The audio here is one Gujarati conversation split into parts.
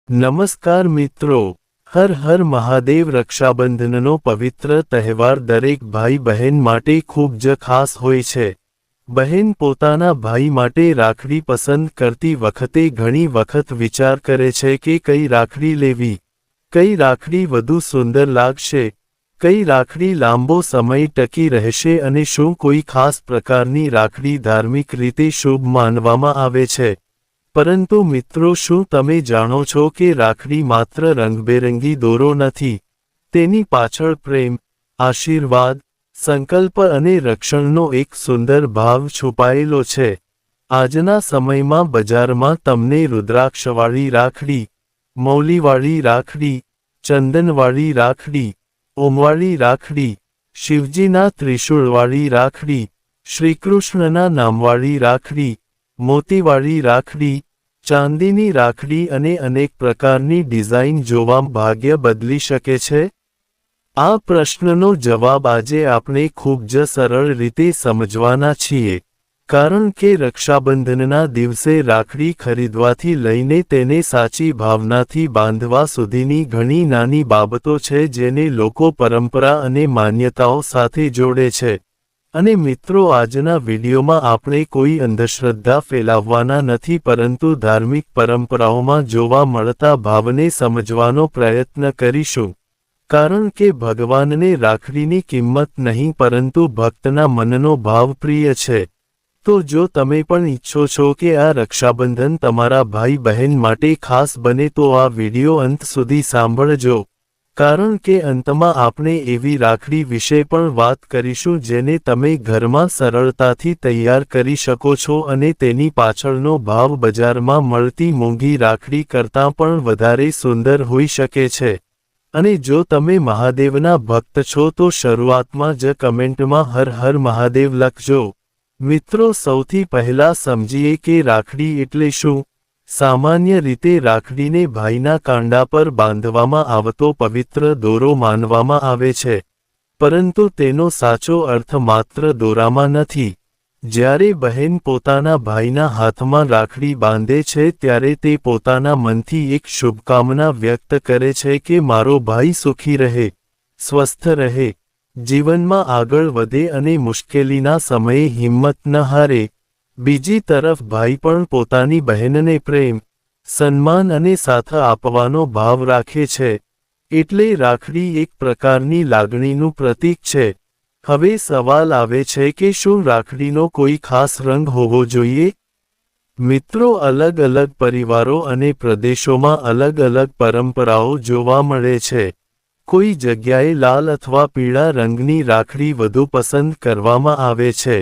નમસ્કાર મિત્રો, હર હર મહાદેવ। રક્ષાબંધનનો પવિત્ર તહેવાર દરેક ભાઈ બહેન માટે ખૂબ જ ખાસ હોય છે। બહેન પોતાના ભાઈ માટે રાખડી પસંદ કરતી વખતે ઘણી વખત વિચાર કરે છે કે કઈ રાખડી લેવી, કઈ રાખડી વધુ સુંદર લાગશે, કઈ રાખડી લાંબો સમય ટકી રહેશે અને શું કોઈ ખાસ પ્રકારની રાખડી ધાર્મિક રીતે શુભ માનવામાં આવે છે। પરંતુ મિત્રો, શું તમે જાણો છો કે રાખડી માત્ર રંગબેરંગી દોરો નથી, તેની પાછળ પ્રેમ, આશીર્વાદ, સંકલ્પ અને રક્ષણનો એક સુંદર ભાવ છુપાયેલો છે। આજના સમયમાં બજારમાં તમને રુદ્રાક્ષવાળી રાખડી, મૌલીવાળી રાખડી, ચંદનવાળી રાખડી, ઓમવાળી રાખડી, શિવજીના ત્રિશૂળવાળી રાખડી, શ્રીકૃષ્ણના નામવાળી રાખડી, મોતીવાળી રાખડી, ચાંદીની રાખડી અને અનેક પ્રકારની ડિઝાઇન જોવા ભાગ્ય બદલી શકે છે। આ પ્રશ્નનો જવાબ આજે આપણે ખૂબ જ સરળ રીતે સમજવાના છીએ, કારણ કે રક્ષાબંધનના દિવસે રાખડી ખરીદવાથી લઈને તેને સાચી ભાવનાથી બાંધવા સુધીની ઘણી નાની બાબતો છે જેને લોકો પરંપરા અને માન્યતાઓ સાથે જોડે છે। અને મિત્રો, આજના વિડીયોમાં આપણે કોઈ અંધશ્રદ્ધા ફેલાવવાના નથી, પરંતુ ધાર્મિક પરંપરાઓમાં જોવા મળતા ભાવને સમજવાનો પ્રયત્ન કરીશું, કારણ કે ભગવાનને રાખડીની કિંમત નહીં પરંતુ ભક્તના મનનો ભાવ પ્રિય છે। તો જો તમે પણ ઈચ્છો છો કે આ રક્ષાબંધન તમારા ભાઈ બહેન માટે ખાસ બને તો આ વિડીયો અંત સુધી સાંભળજો, કારણ કે અંતમાં આપણે એવી રાખડી વિશે પણ વાત કરીશું જેને તમે ઘરમાં સરળતાથી તૈયાર કરી શકો છો અને તેની પાછળનો ભાવ બજારમાં મળતી મોંઘી રાખડી કરતાં પણ વધારે સુંદર હોઈ શકે છે। અને જો તમે મહાદેવના ભક્ત છો તો શરૂઆતમાં જ કમેન્ટમાં હર હર મહાદેવ લખજો। મિત્રો, સૌથી પહેલા સમજીએ કે રાખડી એટલે શું। સામાન્ય રીતે રાખડીને ભાઈના કાંડા પર બાંધવામાં આવતો પવિત્ર દોરો માનવામાં આવે છે, પરંતુ તેનો સાચો અર્થ માત્ર દોરામાં નથી। જ્યારે બહેન પોતાના ભાઈના હાથમાં રાખડી બાંધે છે ત્યારે તે પોતાના મનથી એક શુભકામના વ્યક્ત કરે છે કે મારો ભાઈ સુખી રહે, સ્વસ્થ રહે, જીવનમાં આગળ વધે અને મુશ્કેલીના સમયે હિંમત ન હારે। બીજી તરફ ભાઈ પણ પોતાની બહેનને પ્રેમ, સન્માન અને સાથ આપવાનો ભાવ રાખે છે, એટલે રાખડી એક પ્રકારની લાગણીનું પ્રતીક છે। હવે સવાલ આવે છે કે શું રાખડીનો કોઈ ખાસ રંગ હોવો જોઈએ? મિત્રો, અલગ અલગ પરિવારો અને પ્રદેશોમાં અલગ અલગ પરંપરાઓ જોવા મળે છે। કોઈ જગ્યાએ લાલ અથવા પીળા રંગની રાખડી વધુ પસંદ કરવામાં આવે છે,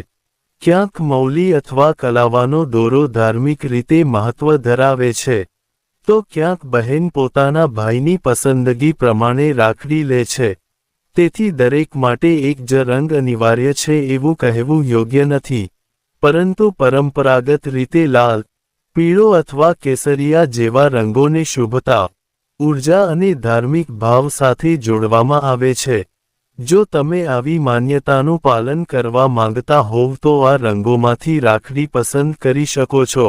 ક્યાંક મૌલી અથવા કલાવાનો દોરો ધાર્મિક રીતે મહત્વ ધરાવે છે, તો ક્યાંક બહેન પોતાના ભાઈની પસંદગી પ્રમાણે રાખડી લે છે। તેથી દરેક માટે એક જ રંગ અનિવાર્ય છે એવું કહેવું યોગ્ય નથી, પરંતુ પરંપરાગત રીતે લાલ, પીળો અથવા કેસરિયા જેવા રંગોને શુભતા, ઊર્જા અને ધાર્મિક ભાવ સાથે જોડવામાં આવે છે। જો તમે આવી માન્યતાનું પાલન કરવા માંગતા હોવ તો આ રંગોમાંથી રાખડી પસંદ કરી શકો છો,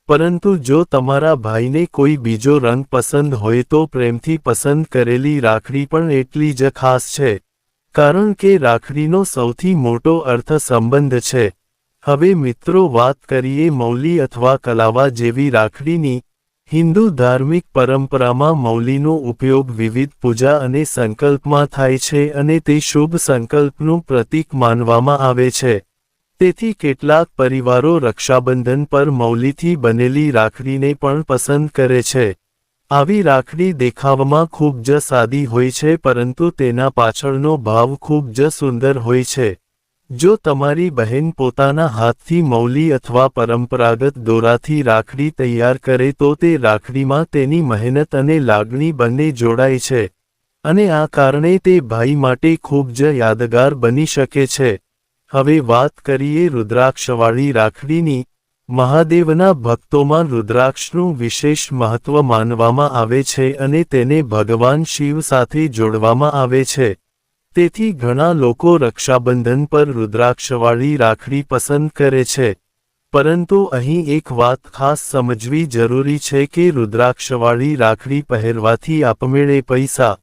પરંતુ જો તમારા ભાઈને કોઈ બીજો રંગ પસંદ હોય તો પ્રેમથી પસંદ કરેલી રાખડી પણ એટલી જ ખાસ છે, કારણ કે રાખડીનો સૌથી મોટો અર્થ સંબંધ છે। હવે મિત્રો, વાત કરીએ મૌલી અથવા કલાવા જેવી રાખડીની। હિન્દુ ધાર્મિક પરંપરામાં મૌલીનો ઉપયોગ વિવિધ પૂજા અને સંકલ્પમાં થાય છે અને તે શુભ સંકલ્પનું પ્રતીક માનવામાં આવે છે। તેથી કેટલાક પરિવારો રક્ષાબંધન પર મૌલીથી બનેલી રાખડીને પણ પસંદ કરે છે। આવી રાખડી દેખાવમાં ખૂબ જ સાદી હોય છે, પરંતુ તેના પાછળનો ભાવ ખૂબ જ સુંદર હોય છે। જો તમારી બહેન પોતાના હાથથી મૌલી અથવા પરંપરાગત દોરાથી રાખડી તૈયાર કરે તો તે રાખડીમાં તેની મહેનત અને લાગણી બંને જોડાય છે, અને આ કારણે તે ભાઈ માટે ખૂબ જ યાદગાર બની શકે છે। હવે વાત કરીએ રુદ્રાક્ષવાળી રાખડીની। મહાદેવના ભક્તોમાં રુદ્રાક્ષનું વિશેષ મહત્વ માનવામાં આવે છે અને તેને ભગવાન શિવ સાથે જોડવામાં આવે છે। તેથી ઘણા લોકો રક્ષાબંધન પર રુદ્રાક્ષવાળી રાખડી પસંદ કરે છે। પરંતુ અહીં એક વાત ખાસ સમજવી જરૂરી છે કે રુદ્રાક્ષવાળી રાખડી પહેરવાથી આપમેળે પૈસા,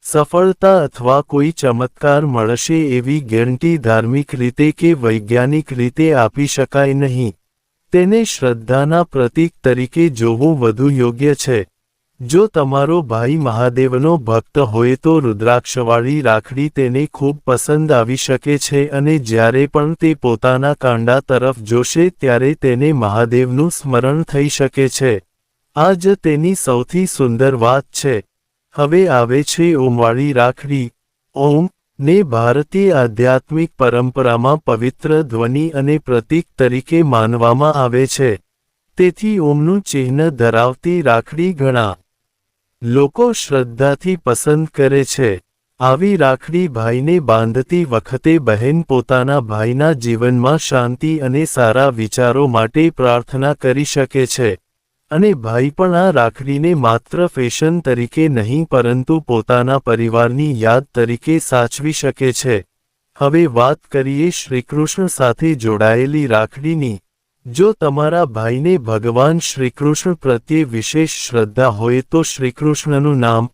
સફળતા અથવા કોઈ ચમત્કાર મળશે એવી ગેરંટી ધાર્મિક રીતે કે વૈજ્ઞાનિક રીતે આપી શકાય નહીં. તેને શ્રદ્ધાના પ્રતીક તરીકે જોવું વધુ યોગ્ય છે. જો તમારો ભાઈ મહાદેવનો ભક્ત હોય તો રુદ્રાક્ષવાળી રાખડી તેને ખૂબ પસંદ આવી શકે છે અને જ્યારે પણ તે પોતાના કાંડા તરફ જોશે ત્યારે તેને મહાદેવનું સ્મરણ થઈ શકે છે. આ જ તેની સૌથી સુંદર વાત છે. હવે આવે છે ઓમવાળી રાખડી. ઓમ ને ભારતીય આધ્યાત્મિક પરંપરામાં પવિત્ર ધ્વનિ અને પ્રતીક તરીકે માનવામાં આવે છે. તેથી ઓમનું ચિહ્ન ધરાવતી રાખડી ઘણા લોકો શ્રદ્ધાથી પસંદ કરે છે. આવી રાખડી ભાઈને બાંધતી વખતે બહેન પોતાના ભાઈના જીવનમાં શાંતિ અને સારા વિચારો માટે પ્રાર્થના કરી શકે છે. અને ભાઈ પણ આ રાખડીને માત્ર ફેશન તરીકે નહીં પરંતુ પોતાના પરિવારની યાદ તરીકે સાચવી શકે છે. હવે વાત કરીએ શ્રીકૃષ્ણ સાથે જોડાયેલી રાખડીની. જો તમારા ભાઈને ભગવાન શ્રીકૃષ્ણ પ્રત્યે વિશેષ શ્રદ્ધા હોય તો શ્રીકૃષ્ણનું નામ,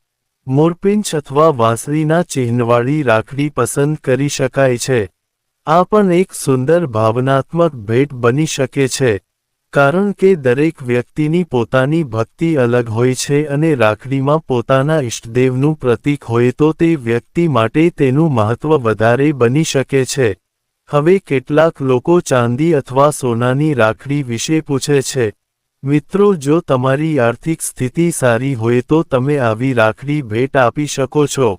મોરપીંછ અથવા વાંસળીના ચિહ્નવાળી રાખડી પસંદ કરી શકાય છે. આ પણ એક સુંદર ભાવનાત્મક ભેટ બની શકે છે. કારણ કે દરેક વ્યક્તિની પોતાની ભક્તિ અલગ હોય છે અને રાખડીમાં પોતાના ઇષ્ટદેવનું પ્રતીક હોય તો તે વ્યક્તિ માટે તેનું મહત્વ વધારે બની શકે છે. હવે કેટલાક લોકો ચાંદી અથવા સોનાની રાખડી વિશે પૂછે છે. મિત્રો, જો તમારી આર્થિક સ્થિતિ સારી હોય તો તમે આવી રાખડી ભેટ આપી શકો છો.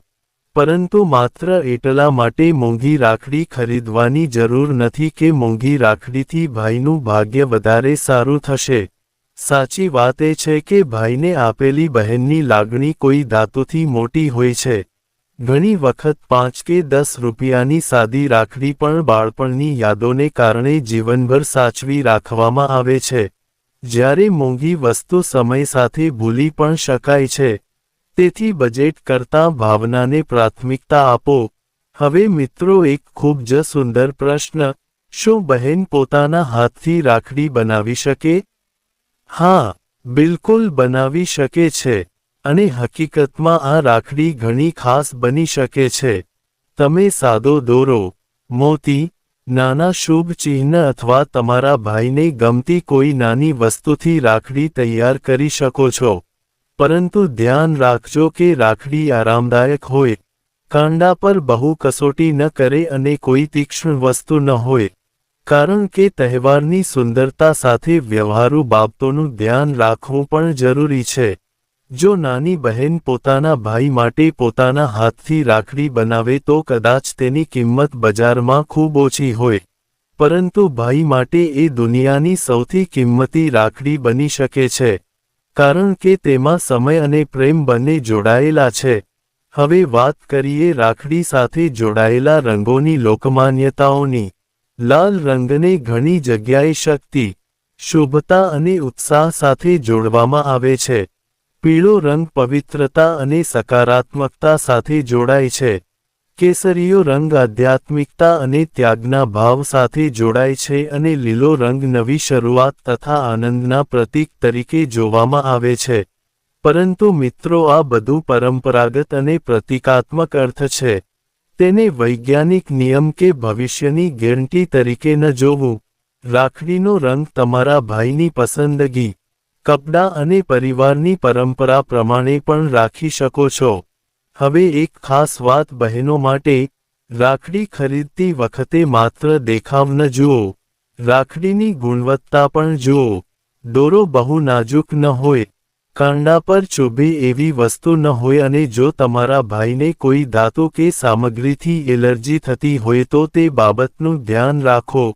પરંતુ માત્ર એટલા માટે મોંઘી રાખડી ખરીદવાની જરૂર નથી કે મોંઘી રાખડીથી ભાઈનું ભાગ્ય વધારે સારું થશે. સાચી વાત એ છે કે ભાઈને આપેલી બહેનની લાગણી કોઈ ધાતુથી મોટી હોય છે. ઘણી વખત 5 કે 10 રૂપિયાની સાદી રાખડી પણ બાળપણની યાદોને કારણે જીવનભર સાચવી રાખવામાં આવે છે. જ્યારે મોંઘી વસ્તુ સમય સાથે ભૂલી પણ શકાય છે. તેથી બજેટ કરતાં ભાવનાને પ્રાથમિકતા આપો. હવે મિત્રો, એક ખૂબ જ સુંદર પ્રશ્ન. શું બહેન પોતાના હાથથી રાખડી બનાવી શકે? હા, બિલકુલ બનાવી શકે છે. અને હકીકતમાં આ રાખડી ઘણી ખાસ બની શકે છે. તમે સાદો દોરો, મોતી, નાના શુભ ચિહ્ન અથવા તમારા ભાઈને ગમતી કોઈ નાની વસ્તુથી રાખડી તૈયાર કરી શકો છો. પરંતુ ધ્યાન રાખજો કે રાખડી આરામદાયક હોય, કાંડા પર બહુ કસોટી ન કરે અને કોઈ તીક્ષ્ણ વસ્તુ ન હોય. કારણ કે તહેવારની સુંદરતા સાથે વ્યવહારુ બાબતોનું ધ્યાન રાખવું પણ જરૂરી છે. જો નાની બહેન પોતાના ભાઈ માટે પોતાના હાથથી રાખડી બનાવે તો કદાચ તેની કિંમત બજારમાં ખૂબ ઓછી હોય. પરંતુ ભાઈ માટે એ દુનિયાની સૌથી કિંમતી રાખડી બની શકે છે. કારણ કે તેમાં સમય અને પ્રેમ બંને જોડાયેલા છે. હવે વાત કરીએ રાખડી સાથે જોડાયેલા રંગોની લોકમાન્યતાઓની. લાલ રંગને ઘણી જગ્યાએ શક્તિ, શુભતા અને ઉત્સાહ સાથે જોડવામાં આવે છે. પીળો રંગ પવિત્રતા અને સકારાત્મકતા સાથે જોડાય છે. કેસરીયો રંગ આધ્યાત્મિકતા અને ત્યાગના ભાવ સાથે જોડાય છે અને લીલો રંગ નવી શરૂઆત તથા આનંદના પ્રતીક તરીકે જોવામાં આવે છે. પરંતુ મિત્રો, આ બધું પરંપરાગત અને પ્રતીકાત્મક અર્થ છે. તેને વૈજ્ઞાનિક નિયમ કે ભવિષ્યની ગેરંટી તરીકે ન જોવું. રાખડીનો રંગ તમારા ભાઈની પસંદગી, કપડાં અને પરિવારની પરંપરા પ્રમાણે પણ રાખી શકો છો. હવે એક ખાસ વાત બહેનો માટે. રાખડી ખરીદતી વખતે માત્ર દેખાવ ન જુઓ, રાખડીની ગુણવત્તા પણ જુઓ. દોરો બહુ નાજુક ન હોય, કાંડા પર ચૂભે એવી વસ્તુ ન હોય અને જો તમારા ભાઈને કોઈ ધાતુ કે સામગ્રીથી એલર્જી થતી હોય તો તે બાબતનું ધ્યાન રાખો.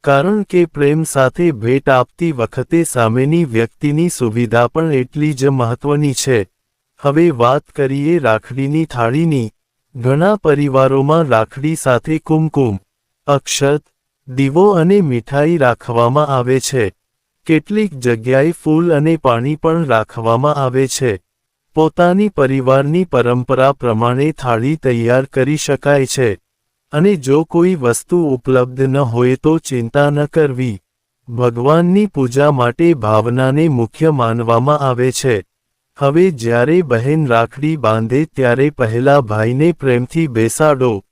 કારણ કે પ્રેમ સાથે ભેટ આપતી વખતે સામેની વ્યક્તિની સુવિધા પણ એટલી જ મહત્વની છે. હવે વાત કરીએ રાખડીની થાળીની. ઘણા પરિવારોમાં રાખડી સાથે કુમકુમ, અક્ષત, દીવો અને મીઠાઈ રાખવામાં આવે છે. કેટલીક જગ્યાએ ફૂલ અને પાણી પણ રાખવામાં આવે છે. પોતાની પરિવારની પરંપરા પ્રમાણે થાળી તૈયાર કરી શકાય છે. અને જો કોઈ વસ્તુ ઉપલબ્ધ ન હોય તો ચિંતા ન કરવી. ભગવાનની પૂજા માટે ભાવનાને મુખ્ય માનવામાં આવે છે. હવે જ્યારે બહેન રાખડી બાંધે ત્યારે પહેલા ભાઈને પ્રેમથી બેસાડો,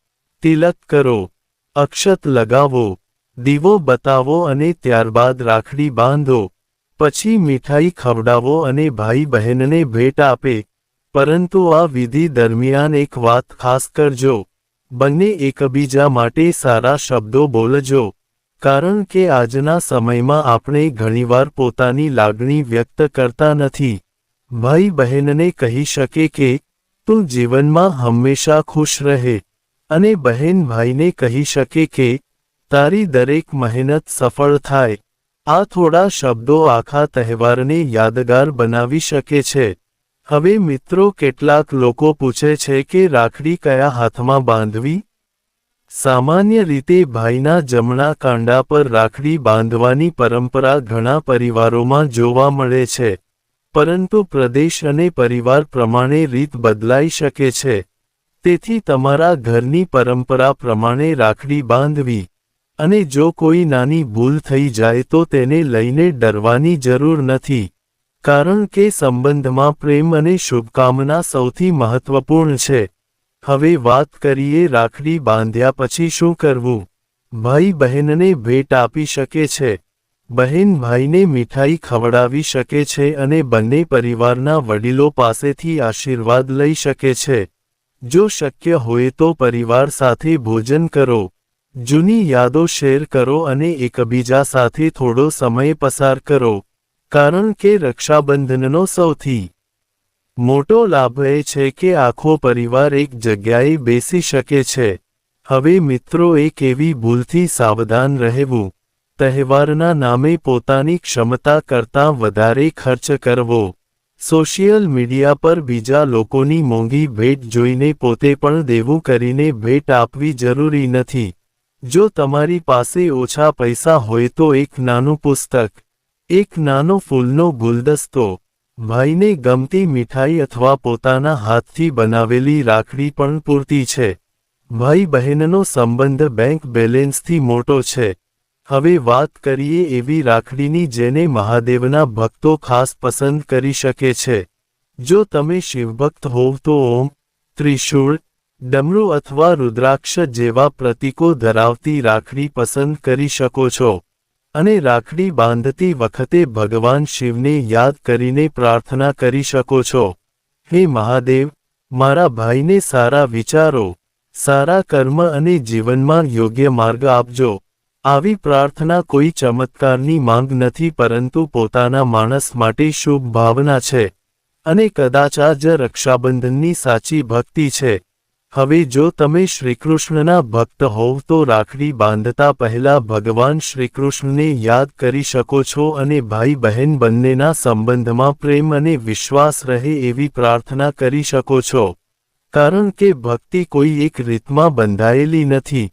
તિલક કરો, અક્ષત લગાવો, દીવો બતાવો અને ત્યારબાદ રાખડી બાંધો. પછી મીઠાઈ ખવડાવો અને ભાઈ બહેનને ભેટ આપે. પરંતુ આ વિધિ દરમિયાન એક વાત ખાસ કરજો. બંને એકબીજા માટે સારા શબ્દો બોલજો. કારણ કે આજના સમયમાં આપણે ઘણીવાર પોતાની લાગણી વ્યક્ત કરતા નથી. ભાઈ બહેનને કહી શકે કે, તું જીવનમાં હંમેશા ખુશ રહે. અને બહેન ભાઈને કહી શકે કે, તારી દરેક મહેનત સફળ થાય. આ થોડા શબ્દો આખા તહેવારને યાદગાર બનાવી શકે છે. હવે મિત્રો, કેટલાક લોકો પૂછે છે કે રાખડી કયા હાથમાં બાંધવી? સામાન્ય રીતે ભાઈના જમણા કાંડા પર રાખડી બાંધવાની પરંપરા ઘણા પરિવારોમાં જોવા મળે છે. પરંતુ પ્રદેશ અને પરિવાર પ્રમાણે રીત બદલાઈ શકે છે. તેથી તમારા ઘરની પરંપરા પ્રમાણે રાખડી બાંધવી. અને જો કોઈ નાની ભૂલ થઈ જાય તો તેને લઈને ડરવાની જરૂર નથી. કારણ કે સંબંધમાં પ્રેમ અને શુભકામના સૌથી મહત્વપૂર્ણ છે. હવે વાત કરીએ રાખડી બાંધ્યા પછી શું કરવું. ભાઈ બહેનને ભેટ આપી શકે છે. બહેન ભાઈને મીઠાઈ ખવડાવી શકે છે અને બંને પરિવારના વડીલો પાસેથી આશીર્વાદ લઈ શકે છે. જો શક્ય હોય તો પરિવાર સાથે ભોજન કરો, જૂની યાદો શેર કરો અને એકબીજા સાથે થોડો સમય પસાર કરો. કારણ કે રક્ષાબંધનનો સૌથી મોટો લાભ એ છે કે આખો પરિવાર એક જગ્યાએ બેસી શકે છે. હવે મિત્રો, એક એવી ભૂલથી સાવધાન રહેવું. તહેવારના નામે પોતાની ક્ષમતા કરતાં વધારે ખર્ચ કરવો. સોશિયલ મીડિયા પર બીજા લોકોની મોંઘી ભેટ જોઈને પોતે પણ દેવું કરીને ભેટ આપવી જરૂરી નથી. જો તમારી પાસે ઓછા પૈસા હોય તો એક નાનું પુસ્તક, એક નાનો ફૂલનો ગુલદસ્તો, ભાઈને ગમતી મીઠાઈ અથવા પોતાના હાથથી બનાવેલી રાખડી પણ પૂરતી છે. ભાઈ બહેનનો સંબંધ બેંક બેલેન્સથી મોટો છે. હવે વાત કરીએ એવી રાખડીની જેને મહાદેવના ભક્તો ખાસ પસંદ કરી શકે છે. જો તમે શિવભક્ત હોવ તો ઓમ, ત્રિશૂળ, ડમરૂ અથવા રુદ્રાક્ષ જેવા પ્રતીકો ધરાવતી રાખડી પસંદ કરી શકો છો. અને રાખડી બાંધતી વખતે ભગવાન શિવને યાદ કરીને પ્રાર્થના કરી શકો છો. હે મહાદેવ, મારા ભાઈને સારા વિચારો, સારા કર્મ અને જીવનમાં યોગ્ય માર્ગ આપજો. આવી પ્રાર્થના કોઈ ચમત્કારની માંગ નથી પરંતુ પોતાના માણસ માટે શુભ ભાવના છે. અને કદાચ આ જ રક્ષાબંધનની સાચી ભક્તિ છે. હવે જો તમે શ્રીકૃષ્ણના ભક્ત હોવ તો રાખડી બાંધતા પહેલા ભગવાન શ્રીકૃષ્ણને યાદ કરી શકો છો અને ભાઈ બહેન બંનેના સંબંધમાં પ્રેમ અને વિશ્વાસ રહે એવી પ્રાર્થના કરી શકો છો. કારણ કે ભક્તિ કોઈ એક રીતમાં બંધાયેલી નથી.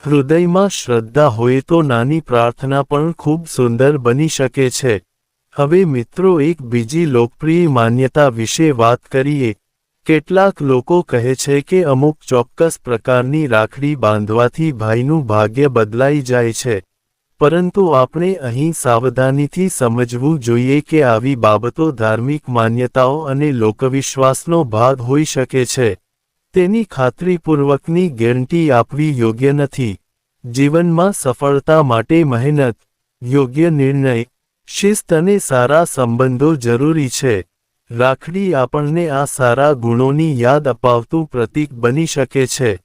હૃદયમાં શ્રદ્ધા હોય તો નાની પ્રાર્થના પણ ખૂબ સુંદર બની શકે છે. હવે મિત્રો, એક બીજી લોકપ્રિય માન્યતા વિશે વાત કરીએ. કેટલાક લોકો કહે છે કે અમુક ચોક્કસ પ્રકારની રાખડી બાંધવાથી ભાઈનું ભાગ્ય બદલાઈ જાય છે. પરંતુ આપણે અહીં સાવધાનીથી સમજવું જોઈએ કે આવી બાબતો ધાર્મિક માન્યતાઓ અને લોકવિશ્વાસનો ભાગ હોઈ શકે છે. તેની ખાતરીપૂર્વકની ગેરંટી આપવી યોગ્ય નથી. જીવનમાં સફળતા માટે મહેનત, યોગ્ય નિર્ણય, શિસ્ત અને સારા સંબંધો જરૂરી છે. રાખડી આપણને આ સારા ગુણોની યાદ અપાવતું પ્રતીક બની શકે છે.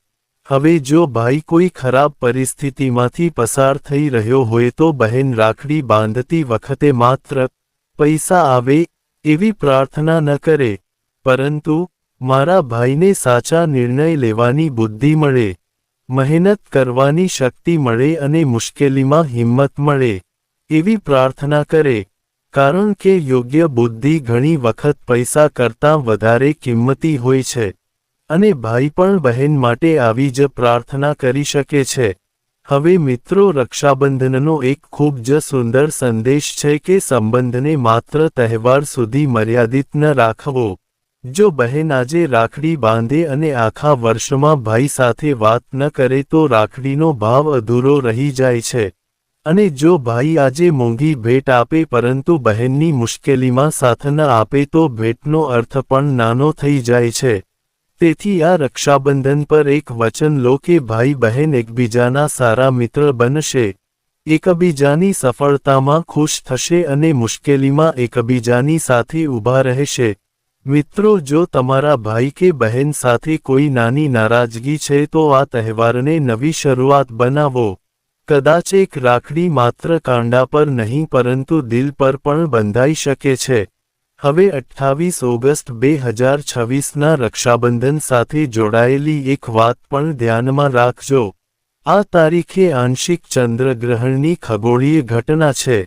હવે જો ભાઈ કોઈ ખરાબ પરિસ્થિતિમાંથી પસાર થઈ રહ્યો હોય તો બહેન રાખડી બાંધતી વખતે માત્ર પૈસા આવે એવી પ્રાર્થના ન કરે, પરંતુ મારા ભાઈને સાચા નિર્ણય લેવાની બુદ્ધિ મળે, મહેનત કરવાની શક્તિ મળે અને મુશ્કેલીમાં હિંમત મળે એવી પ્રાર્થના કરે. કારણ કે યોગ્ય બુદ્ધિ ઘણી વખત પૈસા કરતાં વધારે કિંમતી હોય છે. અને ભાઈ પણ બહેન માટે આવી જ પ્રાર્થના કરી શકે છે. હવે મિત્રો, રક્ષાબંધનનો એક ખૂબ જ સુંદર સંદેશ છે કે સંબંધને માત્ર તહેવાર સુધી મર્યાદિત ન રાખવો. જો બહેન આજે રાખડી બાંધે અને આખા વર્ષમાં ભાઈ સાથે વાત ન કરે તો રાખડીનો ભાવ અધૂરો રહી જાય છે. અને જો ભાઈ આજે મોંઘી ભેટ આપે પરંતુ બહેનની મુશ્કેલીમાં સાથ ન આપે તો ભેટનો અર્થ પણ નાનો થઈ જાય છે। તેથી આ રક્ષાબંધન પર એક વચન લો કે ભાઈ બહેન એકબીજાના સારા મિત્ર બનશે, એકબીજાની સફળતામાં ખુશ થશે અને મુશ્કેલીમાં એકબીજાની સાથે ઊભા રહેશે। મિત્રો, જો તમારા ભાઈ કે બહેન સાથે કોઈ નાની નારાજગી છે તો આ તહેવારને નવી શરૂઆત બનાવો। કદાચ એક રાખડી માત્ર કાંડા પર નહીં પરંતુ દિલ પર પણ બંધાઈ શકે છે। હવે 28 ઓગસ્ટ 2026ના રક્ષાબંધન સાથે જોડાયેલી એક વાત પણ ધ્યાનમાં રાખજો। આ તારીખે આંશિક ચંદ્રગ્રહણની ખગોળીય ઘટના છે।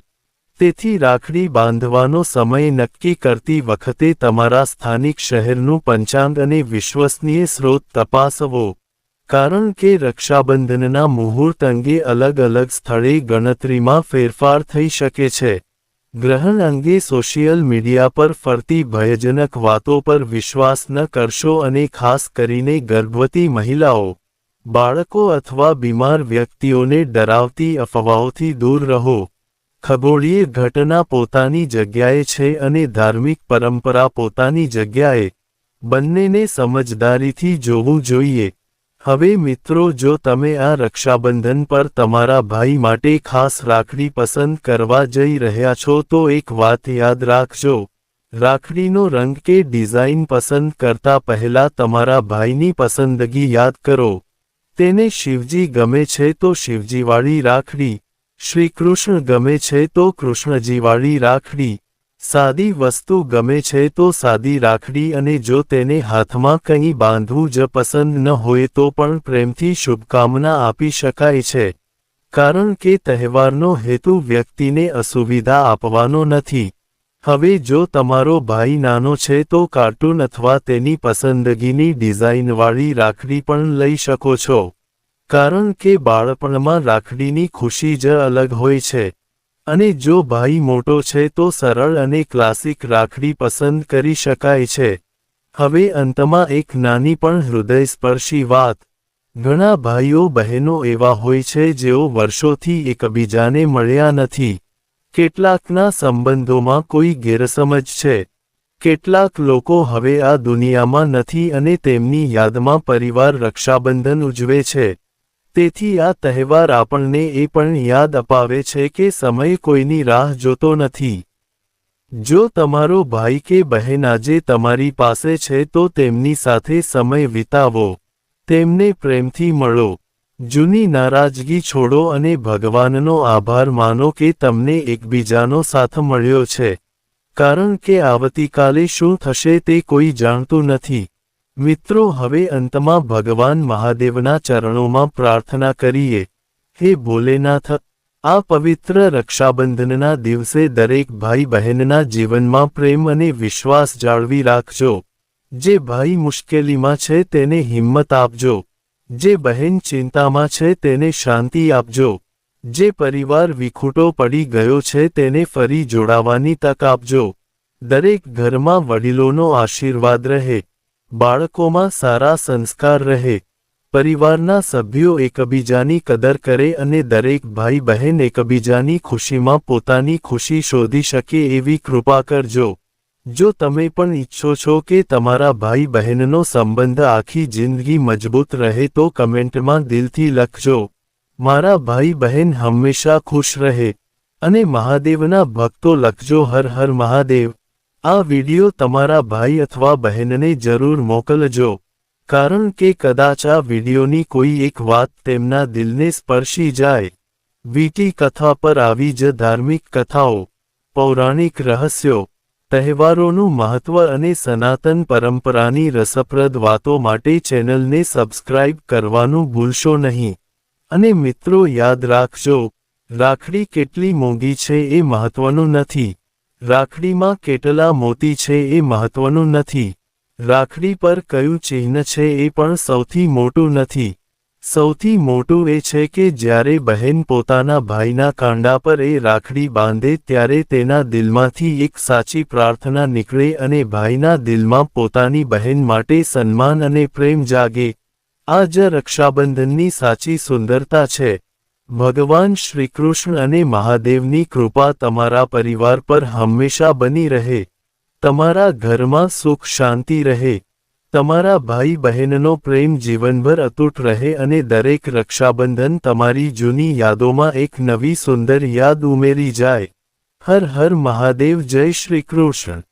તેથી રાખડી બાંધવાનો સમય નક્કી કરતી વખતે તમારા સ્થાનિક શહેરનું પંચાંગ અને વિશ્વસનીય સ્રોત તપાસવો, કારણ કે રક્ષાબંધનના મુહૂર્ત અંગે અલગ અલગ સ્થળે ગણતરીમાં ફેરફાર થઈ શકે છે। ગ્રહણ અંગે સોશિયલ મીડિયા પર ફરતી ભયજનક વાતો પર વિશ્વાસ ન કરશો અને ખાસ કરીને ગર્ભવતી મહિલાઓ, બાળકો અથવા બીમાર વ્યક્તિઓને ડરાવતી અફવાઓથી દૂર રહો। ખગોળીય ઘટના પોતાની જગ્યાએ છે અને ધાર્મિક પરંપરા પોતાની જગ્યાએ, બંનેને સમજદારીથી જોવું જોઈએ। હવે મિત્રો, જો તમે આ રક્ષાબંધન પર તમારા ભાઈ માટે ખાસ રાખડી પસંદ કરવા જઈ રહ્યા છો તો એક વાત યાદ રાખજો, રાખડીનો રંગ કે ડિઝાઇન પસંદ કરતા પહેલા તમારા ભાઈની પસંદગી યાદ કરો। તેને શિવજી ગમે છે તો શિવજીવાળી રાખડી, શ્રી કૃષ્ણ ગમે છે તો કૃષ્ણજીવાળી રાખડી, સાદી વસ્તુ ગમે છે તો સાદી રાખડી અને જો તેને હાથમાં કંઈ બાંધવું જ પસંદ ન હોય તો પણ પ્રેમથી શુભકામના આપી શકાય છે, કારણ કે તહેવારનો હેતુ વ્યક્તિને અસુવિધા આપવાનો નથી। હવે જો તમારો ભાઈ નાનો છે તો કાર્ટૂન અથવા તેની પસંદગીની ડિઝાઇનવાળી રાખડી પણ લઈ શકો છો, કારણ કે બાળપણમાં રાખડીની ખુશી જ અલગ હોય છે। અને જો ભાઈ મોટો છે તો સરળ અને ક્લાસિક રાખડી પસંદ કરી શકાય છે। હવે અંતમાં એક નાની પણ હૃદયસ્પર્શી વાત, ઘણા ભાઈઓ બહેનો એવા હોય છે જેઓ વર્ષોથી એકબીજાને મળ્યા નથી। કેટલાકના સંબંધોમાં કોઈ ગેરસમજ છે, કેટલાક લોકો હવે આ દુનિયામાં નથી અને તેમની યાદમાં પરિવાર રક્ષાબંધન ઉજવે છે। તેથી આ તહેવાર આપણને એ પણ યાદ અપાવે છે કે સમય કોઈની રાહ જોતો નથી। જો તમારો ભાઈ કે બહેન આજે તમારી પાસે છે તો તેમની સાથે સમય વિતાવો, તેમને પ્રેમથી મળો, જૂની નારાજગી છોડો અને ભગવાનનો આભાર માનો કે તમને એકબીજાનો સાથ મળ્યો છે, કારણ કે આવતીકાલે શું થશે તે કોઈ જાણતું નથી। મિત્રો, હવે અંતમાં ભગવાન મહાદેવના ચરણોમાં પ્રાર્થના કરીએ। હે ભોલેનાથ, આ પવિત્ર રક્ષાબંધનના દિવસે દરેક ભાઈ બહેનના જીવનમાં પ્રેમ અને વિશ્વાસ જાળવી રાખજો। જે ભાઈ મુશ્કેલીમાં છે તેને હિંમત આપજો, જે બહેન ચિંતામાં છે તેને શાંતિ આપજો, જે પરિવાર વિખૂટો પડી ગયો છે તેને ફરી જોડાવાની તક આપજો। દરેક ઘરમાં વડીલોનો આશીર્વાદ રહે, બાળકોમાં સારા સંસ્કાર રહે, પરિવારના સભ્યો એકબીજાની કદર કરે અને દરેક ભાઈ બહેન એકબીજાની ખુશીમાં પોતાની ખુશી શોધી શકે એવી કૃપા કરજો। જો તમે પણ ઈચ્છો છો કે તમારા ભાઈ બહેનનો સંબંધ આખી જિંદગી મજબૂત રહે તો કમેન્ટમાં દિલથી લખજો, મારા ભાઈ બહેન હંમેશા ખુશ રહે, અને મહાદેવના ભક્તો લખજો, હર હર મહાદેવ। આ વિડિયો તમારા ભાઈ અથવા બહેનને જરૂર મોકલજો, કારણ કે કદાચ આ વિડિયોની કોઈ એક વાત તેમના દિલને સ્પર્શી જાય। વીટી કથા પર આવી જ ધાર્મિક કથાઓ, પૌરાણિક રહસ્યો, તહેવારોનું મહત્વ અને સનાતન પરંપરાની રસપ્રદ વાતો માટે ચેનલને સબસ્ક્રાઇબ કરવાનું ભૂલશો નહીં। અને મિત્રો, યાદ રાખજો, રાખડી કેટલી મોંઘી છે એ મહત્વનું નથી, રાખડીમાં કેટલા મોતી છે એ મહત્વનું નથી, રાખડી પર કયું ચિહ્ન છે એ પણ સૌથી મોટું નથી। સૌથી મોટું એ છે કે જ્યારે બહેન પોતાના ભાઈના કાંડા પર એ રાખડી બાંધે ત્યારે તેના દિલમાંથી એક સાચી પ્રાર્થના નીકળે અને ભાઈના દિલમાં પોતાની બહેન માટે સન્માન અને પ્રેમ જાગે। આ જ રક્ષાબંધનની સાચી સુંદરતા છે। ભગવાન શ્રીકૃષ્ણ અને મહાદેવની કૃપા તમારા પરિવાર પર હંમેશા બની રહે, તમારા ઘરમાં સુખ શાંતિ રહે, તમારા ભાઈ બહેનનો પ્રેમ જીવનભર અતૂટ રહે અને દરેક રક્ષાબંધન તમારી જૂની યાદોમાં એક નવી સુંદર યાદ ઉમેરી જાય. હર હર મહાદેવ. જય શ્રી કૃષ્ણ.